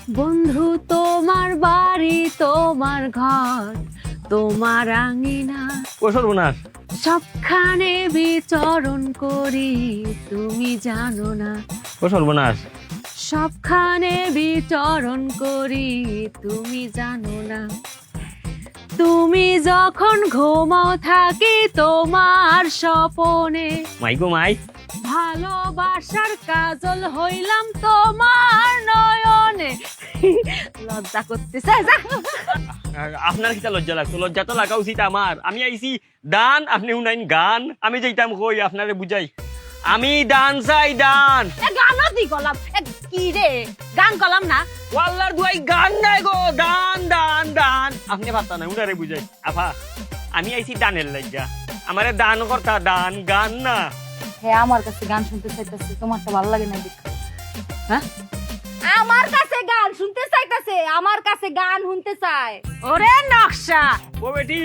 বন্ধু তোমার বাড়ি তোমার ঘর তোমার আঙিনা ও সর্বনাশ সবখানে বিচরণ করি তুমি জানো না ও সর্বনাশ সবখানে বিচরণ করি তুমি জানো না তুমি যখন ঘুমাও থাকি তোমার স্বপনে মাই গো মাই ভালোবাসার কাজল হইলাম তোমার নয়নে লজ্জা করতেছে যা। আপনার কিটা লজ্জা লাগতো লজ্জা তো লাগা উচিত আমার আমি আইছি দান আপনি উনাইন গান আমি যেতাম কই আপনারে বুঝাই আমি দান চাই দান গানও দি গলাম কি রে গান গলাম না ওয়াল্লার দুয়াই গান নাই গো দান দান দান আপনি পারতা না উনারে বুঝাই আফা আমি আইছি দানের লজ্জা আমারে দান করতা দান গান না হ্যাঁ আমার কাছে গান শুনতে চাইতেছে তোমার তো ভালো লাগে না দেখ হ্যাঁ আমার কাছে গান শুনতে চাইতেছে আমার কাছে গান শুনতে চায় ওরে নকশা ও বেটি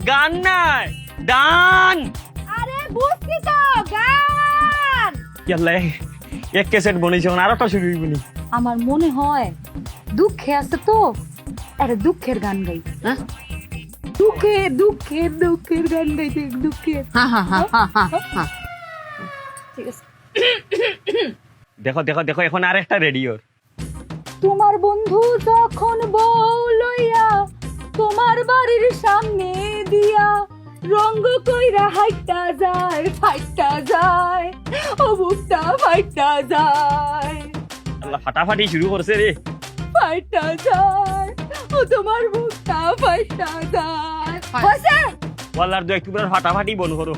গান নাই দান আরে বুঝছি তো গান ইয়াল্লা এক ক্যাসেট বনেছে আর একটা শুরু হইবনি আমার মনে হয় দুঃখে আছে তো আরে দুঃখের গান গাই হ্যাঁ দুঃখের গান গাইতে দুঃখের ঠিক আছে দেখো দেখো দেখো এখন আর একটা রেডিওর তোমার বন্ধু যখন বউ লইয়া তোমার বাড়ির সামনে দিয়া রঙ্গ কইরা হাইটা যায় ফাইটা যায় ও বুকটা ফাইটা যায় আল্লাহ ফাটাফাটি শুরু করছে রে ফাইটা যায় ও তোমার বুকটা ফাইটা যায় হইছে ওয়াল্লার দু একটু ফাটাফাটি বন করো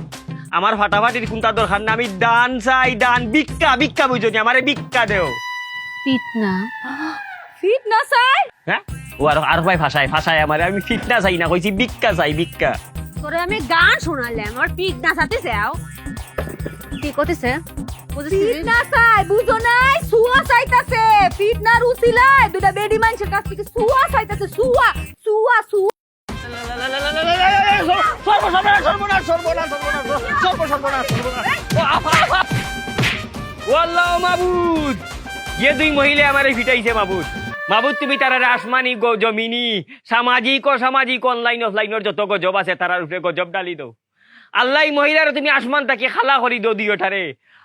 আমার ফাটাফাটির কোনটা দরকার না আমি দান চাই দান ভিক্ষা ভিক্ষা বুঝনি আমারে ভিক্ষা দেও পিট না ফিট না চাই হ্যাঁ ও আর ভাই ভাষায় আমারে আমি ফিটনা চাই না কইছি ভিক্ষা চাই ভিক্ষা তোরে আমি গান শোনালাম আর পিট না সাথে যাও কি করতেছে ফিট না চাই বুঝো নাই সুয়া চাইতাছে ফিট না রুসিলায় দুটা বেডি মানুষের কাছ থেকে সুয়া চাইতাছে সুয়া সুয়া সুয়া ওয়াল্লাহ মাবুদ ये দুই মহিলা আমারে ফিটাইছে মাবুদ মাবুদ তুমি তারারে আসমানি জমিনি সামাজিক অনলাইন অফলাইনের যত গজব আছে তারার উপরে গজব ডালি দাও আল্লাহ মহিলার তুমি আসমান তাকে খালা করি দো দিওটারে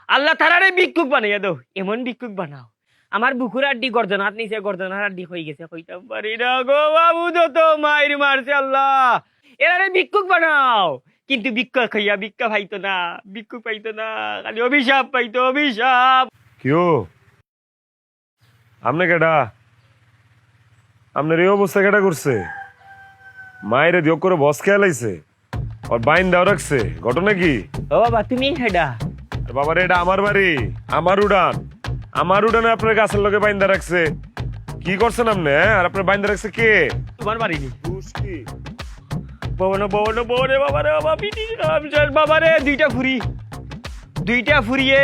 আল্লাহ তারারে ভিক্ষুক বানাইয়া দাও এমন ভিক্ষুক বানাও আমার বুকুর আড্ডি গর্জনাত নিচে গর্জনার আড্ডি হয়ে গেছে কইতাম পারি না গো বাবু যত মায়ের মারছে আল্লাহ এরারে ভিক্ষুক বানাও কিন্তু ভিক্ষা খাইয়া ভিক্ষা পাইতো না ভিক্ষুক পাইতো না খালি অভিশাপ পাইতো অভিশাপ কিও আমনে কেডা আপনার এই অবস্থা কেডা করছে মায়ের দিও করে বস খেয়ালাইছে আর বাইন দাও রাখছে ঘটনা কি ও বাবা তুমি হেডা বাবার এটা আমার বাড়ি আমার উড়ানে আপনার গাছের লগে বাইন্দা রাখছে কি করছেন আপনি আর আপনার বাইন্দা রাখছে কে তোমার বাড়ি কি ঘুষ কি ববনে বাবা রে বাবা পিটি বাবা রে দুইটা ফুরিয়ে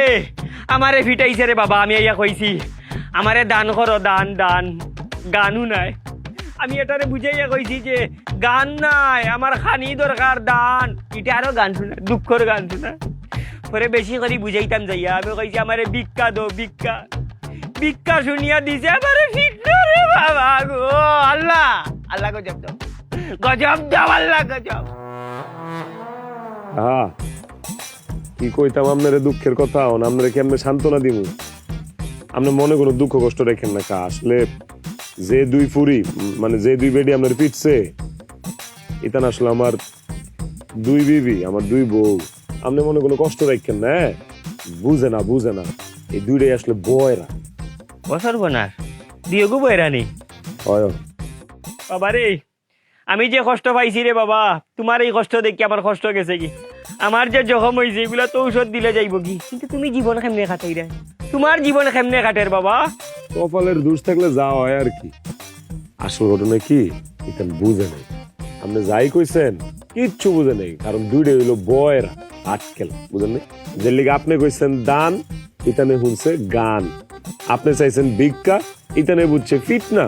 আমারে ফিটাইছে রে বাবা আমি ইয়া কইছি আমারে দান করো দান দান গানও নাই আমি এটারে বুঝাইয়া কইছি যে গান নাই আমার খানি দরকার দান এটা আরো গান শোনা দুঃখর গান শোনা পরে বেশি করে বুঝাইতাম যাইয়া আমি কইছি আমারে ভিক্ষা দো ভিক্ষা শুনিয়া দিছে আমারে ফিটনা রে বাবা গো আল্লাহ গজব দাও আল্লাহ গজব হ্যাঁ কি কইতাম আপনার দুঃখের কথা আপনারা কি আপনি সান্ত্বনা দিমু আপনি মনে কোনো দুঃখ কষ্ট রেখেন না কা আসলে যে দুই ফুরি মানে যে দুই বেডি আপনার পিটছে এটা না আসলে আমার দুই বিবি আমার দুই বউ আপনি মনে কোনো কষ্ট রাখেন না বুঝে না এই দুইটাই আসলে বয়রা বছর বোনার দিয়েগু বয়রানি হয় বাবা রে আমি যে কষ্ট পাইছি রে বাবা তোমার এই কষ্ট দেখি আমার কষ্ট গেছে কি আমার যে জখম হয়েছে এগুলা তো ঔষধ দিলে যাইব কি কিন্তু তুমি জীবন কেমনে কাটাই রে তোমার জীবন কেমনে কাটের বাবা কপালের দোষ থাকলে যা হয় আর কি আসল ঘটনা কি এটা বুঝে নেই আপনি যাই কইছেন কিচ্ছু বুঝে নেই কারণ দুইটা হইলো বয়রা আটকেল বুঝেন নাই যে লিগে আপনি কইছেন দান ইতানে শুনছে গান আপনি চাইছেন ভিক্ষা ইতানে বুঝছে ফিটনা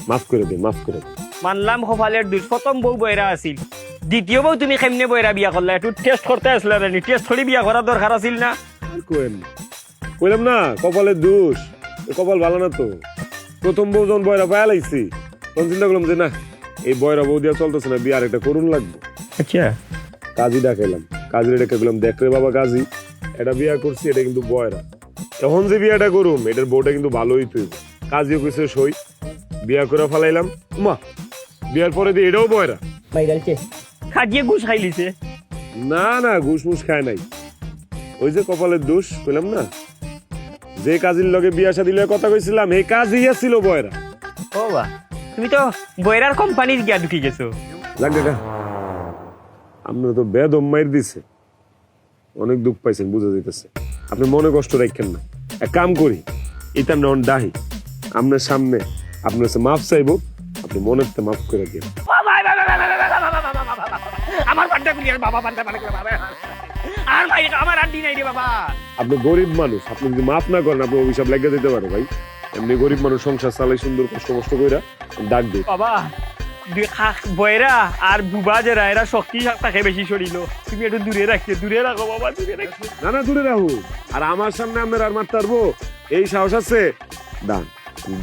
মাফ করে দিন মানলাম কপালের দোষ প্রথম বউ বয়রা আছিল দ্বিতীয় বউ তুমি কেমনে বয়রা বিয়া করলা একটু টেস্ট করতে আসলে টেস্ট করে বিয়া করা দরকার আছিল না কইলাম না কপালের দোষ কপাল ভালো না তো প্রথম বউ যখন বয়রা পায়া লাইছি তখন চিন্তা করলাম যে না এই বয়রা বউ দিয়া চলতেছে না, বিয়ে আরেকটা করুন লাগবে। আচ্ছা কাজী ডাকাইলাম, কাজীর ডেকে গেলাম, দেখ রে বাবা কাজী, এটা বিয়া করছি, এটা কিন্তু বয়রা, এখন যে বিয়াটা করুম এটার বউটা কিন্তু ভালোই তুই। কাজীও কইছে সই, বিয়া করে ফেলাইলাম। মা বিয়ার পরে দিয়ে এটাও বয়রা। খাজিয়ে ঘুষ খাইলিছে। না না ঘুষ মুষ খায় নাই, ওই যে কপালের দোষ কইলাম না, যে কাজীর লগে বিয়া শাদী লগে কথা কইছিলাম এই কাজই ছিল বয়রা। ও বা তুমি তো বয়রার কোম্পানির গিয়া ঢুকে গেছো। যাক কাকা, আপনার তো বেদম মাইর দিছে, অনেক দুঃখ পাইছেন বুঝা যাইতেছে। আপনি মনে কষ্ট রাখেন না, এক কাম করি এটা নন ডাহি আপনার সামনে আপনার কাছে মাফ চাইবো, আপনি মনের তো মাফ করে দিন। আমার বান্ডা কুলিয়ার বাবা বান্ডা বান্ডা বাবা আর ভাই আমার আড্ডি নাই রে বাবা। আপনি গরিব মানুষ, আপনি যদি মাফ না করেন আপনি অভিশাপ লাগিয়ে দিতে পারে ভাই। এমনি গরিব মানুষ সংসার চালাই সুন্দর কষ্ট কষ্ট কইরা ডাক দিই বাবা। বয়রা আর বুবা যারা এরা শক্তি থাকে বেশি শরীর, তুমি একটু দূরে রাখতে, দূরে রাখো বাবা, দূরে রাখো। না না দূরে রাখো, আর আমার সামনে আপনার আর মারতে পারবো এই সাহস আছে? ডাক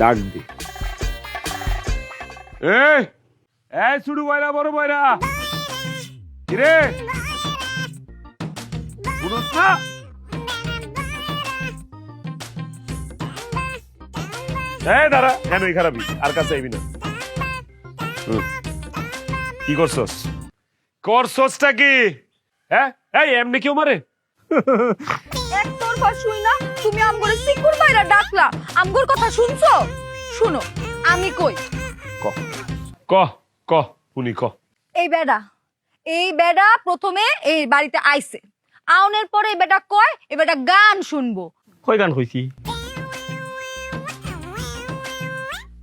ডাক দি। এই এই ছোট বয়রা বড় বয়রা কিরে শুনুস না? এই দাঁড়া, কেন এই খারাপই আর কাছে আইবি না। কি করছস? করছসটা কি? হ্যাঁ এই এমনি কেউ মারে? একতরফা শুই না তুমি আমগরে সিকুর বাইরা ডাকলা, আমগর কথা শুনছো? শুনো আমি কই, ক ক ক উনি ক। এই বেডা প্রথমে এই বাড়িতে আইছে, আউনের পরে এই বেটা কয় এই বেটা গান শুনবো। কই গান কইছি?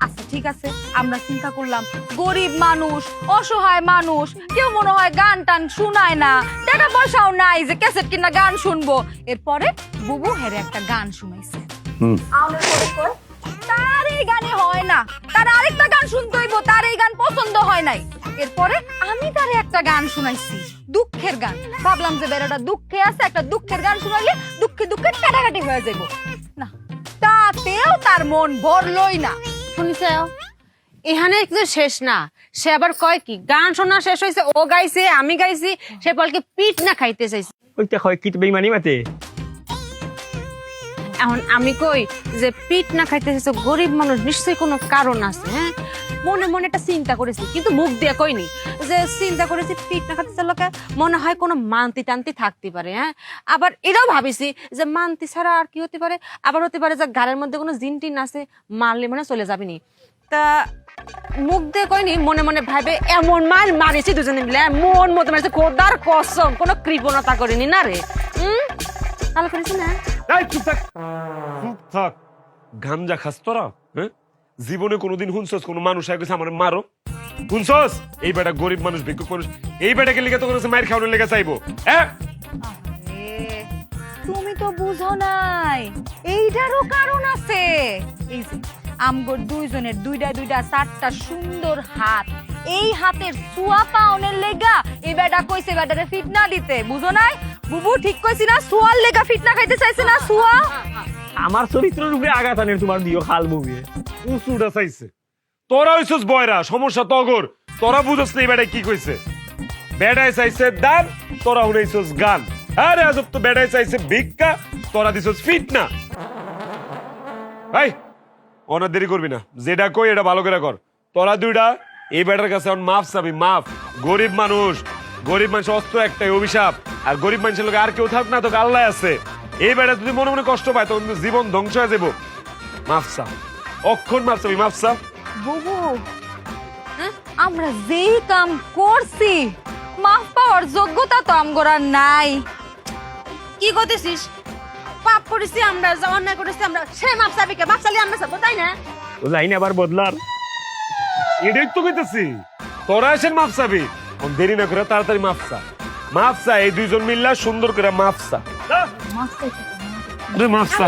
আচ্ছা ঠিক আছে, আমরা চিন্তা করলাম গরিব মানুষ, অসহায় মানুষ, কেউ মনে হয় গান টান শুনায় না, টাকা পয়সাও নাই যে ক্যাসেট কিনা গান শুনবো। এরপরে বুবু হেরে একটা গান শুনাইছে। আউনের পরে কয় তার এই গানে হয় না, তার আরেকটা গান শুনতে হইব, তার এই গান পছন্দ হয় নাই। এরপরে আমি তারে একটা গান শুনাইছি, দুঃখের গান। ভাবলাম যে বেড়াটা দুঃখে আছে, একটা দুঃখের গান শুনাইলে দুঃখে দুঃখে কাটাকাটি হয়ে যাইব না, তাতেও তার মন ভরলই না। শুনছে এখানে একটু শেষ না, সে আবার কয় কি গান শোনা শেষ হয়েছে, ও গাইছে আমি গাইছি, সে বলকে পিঠ না খাইতে চাইছে। ওইটা হয় কি বেইমানি মাতে। এখন আমি কই যে পিঠ না খাইতে চাইছে, গরিব মানুষ নিশ্চয়ই কোনো কারণ আছে। হ্যাঁ মনে মনে একটা চিন্তা করেছি, কিন্তু মুখ দিয়ে কইনি, যে চিন্তা করেছি পিঠ না খাইতে চাইলে মনে হয় কোনো মান্তি টান্তি থাকতে পারে। হ্যাঁ আবার এটাও ভাবিছি যে মান্তি ছাড়া আর কি হতে পারে, আবার হতে পারে যে গাড়ির মধ্যে কোনো জিন টিন আছে, মারলে মানে চলে যাবিনি। তা মুখ দিয়ে কইনি, মনে মনে ভাবে এমন মাল মারিছি দুজনে মিলে, মন মতো মারিছে, খোদার কসম কোনো কৃপণতা করিনি না রে। ভালো করেছি না? এই চুপ থাক, চুপ থাক। গাঞ্জা খাস তোরা? হ্যাঁ জীবনে কোনোদিন শুনছস কোন মানুষ আগে আমার মারো? শুনছস? এই বেটা গরিব মানুষ, ভিক্ষুক মানুষ, এই বেটাকে লিখে তো করেছে মায়ের খাওয়ানোর লেগে চাইবো? হ্যাঁ তুমি তো বুঝো নাই, এইটারও কারণ আছে। এই যে আমগর দুইজনের দুইটা দুইটা চারটা সুন্দর হাত, এই হাতের সুয়া পাওনের লেগা এই বেটা কইছে বেটারে ফিটনা দিতে, বুঝো নাই? বুবু ঠিক কইছি না? সুয়ার লেগা ফিটনা খাইতে চাইছে না? সুয়া আমার চরিত্রের উপরে আঘাত আনে তোমার দিও খাল মুভি উঁচুটা চাইছে। তোরা হইছস বয়রা, সমস্যা তগর। তোরা বুঝছস না এই বেটায় কি কইছে? বেটায় চাইছে দান, তোরা শুনাইছস গান। আরে আজব তো, বেটায় চাইছে ভিক্ষা, তোরা দিছস ফিটনা। ভাই অনেক দেরি করবি না, যেটা কই এটা ভালো করে কর। তোরা দুইটা এই বেটার কাছে মাফ চাবি, মাফ। গরিব মানুষ, গরিব মানুষ অস্ত্র একটাই অভিশাপ, আর গরিব মানুষের লোক আর কেউ থাক না, তোকে আল্লাহ আছে। এই বেটা যদি মনে মনে কষ্ট পায় তখন জীবন ধ্বংস হয়ে যাবো। মাফসা অক্ষণ মাফসা মাফসা। বুবু আমরা যেই কাম করছি মাফ পাওয়ার যোগ্যতা তো আমগোর আর নাই। কি করতেছিস? পাপ করেছি আমরা, যা অন্যায় করেছি আমরা, সে মাপ চাবি কে? মাপ চালি আমরা চাবো, তাই না? ও যাই না আবার বদলার। এটাই তো কইতেছি, তোরা এসে মাফসাবি, দেরি না করে তাড়াতাড়ি মাফসা। মাফসা এই দুইজন মিল্লা সুন্দর করে মাফসা। আরে মাফসা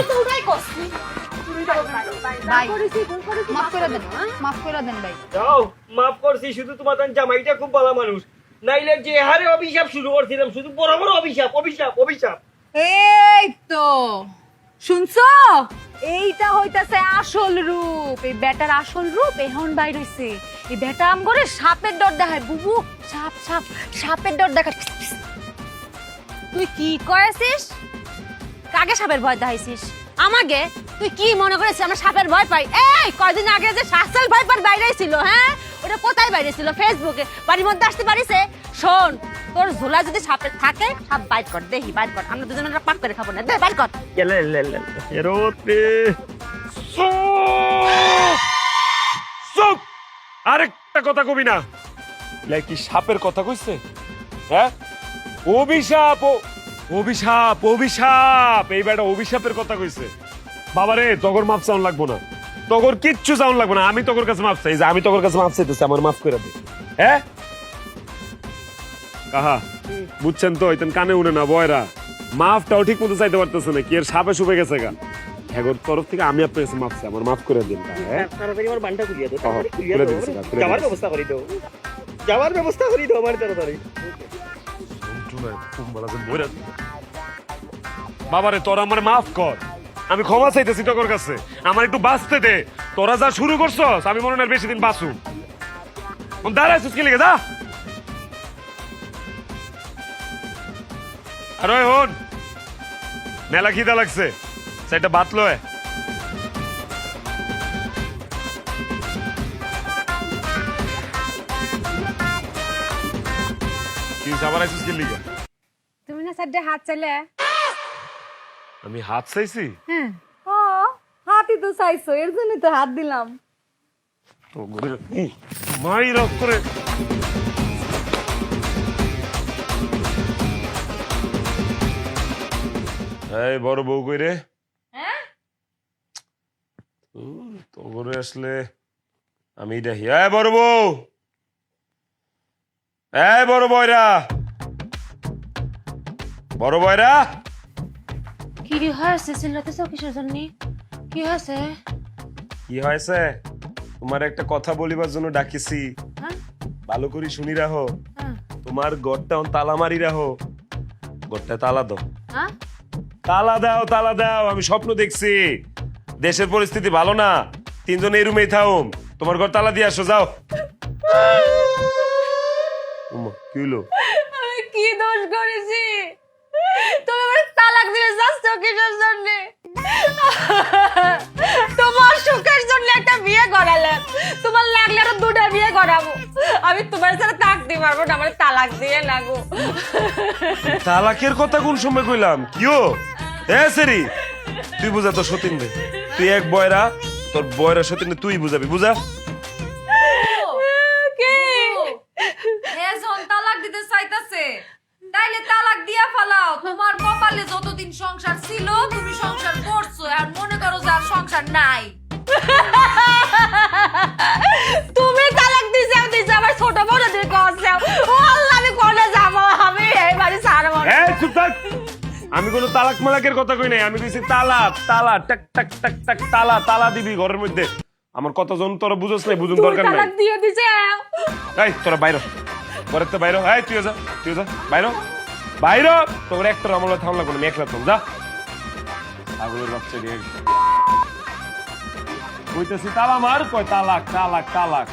মাফ করে দেন, মাফ করে দেন ভাই। যাও মাফ করছি, শুধু তোমার জামাইটা খুব ভালো মানুষ, নাইলে যে হারে অভিশাপ শুরু করছিলাম, শুধু বড় বড় অভিশাপ অভিশাপ অভিশাপ। এই তো শুনছো, এইটা হইতাছে আসল রূপ। এই বেটার আসল রূপ এখন বাইর হইছে। এই বেটা আম করে সাপের ডর দেখায়। বুবু, সাপ সাপ, সাপের ডর দেখায়। তুই কি করেছিস? কাকে সাপের ভয় দেখাইছিস? আমাকে? তুই কি মনে করেছিস আমরা সাপের ভয় পাই? এই কয়দিন আগে যে শাসল ভয় পার বাইরে ছিল, হ্যাঁ ওটা কোথায় বাইরে ছিল? ফেসবুকে। বাড়ির মধ্যে আসতে পারিছে? শোন, তোর ঝোলা যদি সাপের থাকে, সাপ বাইর কর, দেখি বাইর কর। আমরা দুজনে পাক করে খাবো না, দে বাইর কর। চুপ! আরেকটা কথা কবি না। কি সাপের কথা কইছে? হ্যাঁ, অভিশাপ অভিশাপ অভিশাপ, এই বেটা অভিশাপের কথা কইছে। বাবারে, তগর মাপ চাউন লাগবো না, তগর কিচ্ছু চাউন লাগবো না। আমি তগর কাছে মাপ চাই, যে আমি তগর কাছে মাপ চাইতেছি, আমার মাফ করে দে। হ্যাঁ কাহা, বুঝছেন তো? এতেন কানে উনে না বয়রা, মাফটাও ঠিক মতো চাইতে পারতেছে না। কি এর সাপে শুপে গেছে গা। এগোর তরফ থেকে আমি আপনার কাছে মাপ চাই, আমার মাফ করে দিন। হ্যাঁ, তাড়াতাড়ি আমার বানটা খুলিয়ে দাও, তাড়াতাড়ি খুলে খুলিয়ে দাও। দিচ্ছি, খুলে যাওয়ার দিচ্ছি। ব্যবস্থা করি দাও, যাওয়ার ব্যবস্থা করি দাও আমার তাড়াতাড়ি। বাবারে, তোরা আমার মাফ কর, আমি ক্ষমা চাইতেছি তোর কাছে, আমার একটু বাঁচতে দে। তোরা যা শুরু করছস, আমি মনে হয় বেশি দিন বাঁচু। দাঁড়াইছিস কি লিখে যা। আর ওই হন, মেলা খিদা লাগছে, সেটা বাত লয়। কি আবার আইছিস কি লিখে? তুমি না সাইডে হাত চাইলে? আমি হাত চাইছি? হ্যাঁ। হাতই তো চাইছো, এর জন্যই তো হাত দিলাম। তো ঘুরে মাই রক করে। এই বড় বউ কই রে? তো ঘুরে আসলে আমি দেখি। এই বড় বউ, এই বড় বয়রা, বড় বয়রা। কি হয়েছে? চিল্লাতেছ কিসের জন্য? কি হয়েছে? কি হয়েছে? তোমার একটা কথা বলিবার জন্য ডাকিছি, হ্যাঁ? ভালো করে শুনি রাখো। হ্যাঁ। তোমার ঘরটা তালা মারি রাখো, ঘরটা তালা দাও, হ্যাঁ? তালা দাও, তালা দাও। আমি স্বপ্ন দেখছি, দেশের পরিস্থিতি ভালো না, তিনজন এই রুমেই থাকুম। তোমার ঘর তালা দিয়ে আসো, যাও। উম্মা, কি হলো? আমি কি দোষ করেছি? তুমি আমার তালাক দিয়ে যাচ্ছ কিসের জন্য? তোমার সুখের জন্য একটা বিয়ে করালে, তোমার লাগলে আরো দুটা বিয়ে করাবো। আমি তোমার সাথে থাকতে পারবো না, আমার তালাক দিয়ে লাগো। তালাকের কথা কোন সময় কইলাম? কিও এ সেরি, তুই বুঝা তোর সতীন রে। তুই এক বয়রা, তোর বয়রা সতীন তুই বুঝাবি, বুঝা। কি? এ যখন তালাক দিতে চাইতাছে, তাইলে তালাক দিয়া ফেলাও। তোমার কপালে যতদিন সংসার ছিল তুমি সংসার করছো, আর মনে করো যে আর সংসার নাই। তুমি তালাক দিছে আমার ছোট বোনদের করছো। ও আল্লাহ, আমি কোনে যাব? আমি এই বাড়ি ছাড়বো না। এই চুপ থাক। আমি কোনো তালাক মালাকের কথা কই নাই, আমি কইছি তালা, তালা টাক টাক টাক টাক, তালা, তালা দিবি ঘরের মধ্যে। আমার কতজন তোরা বুঝছ নাই, বুঝুন দরকার নাই। তালাক দিয়ে দিছে। এই তোরা বাইরে, ঘরের তো বাইরে। এই তুই যা, তুই যা বাইরে, বাইরে। তোর একটা আমলা থামলা কোনো মেঘলা থাম, যা। আগুনের বাচ্চা দিয়ে কইতেছি তালা মার, কয় তালাক, তালাক, তালাক।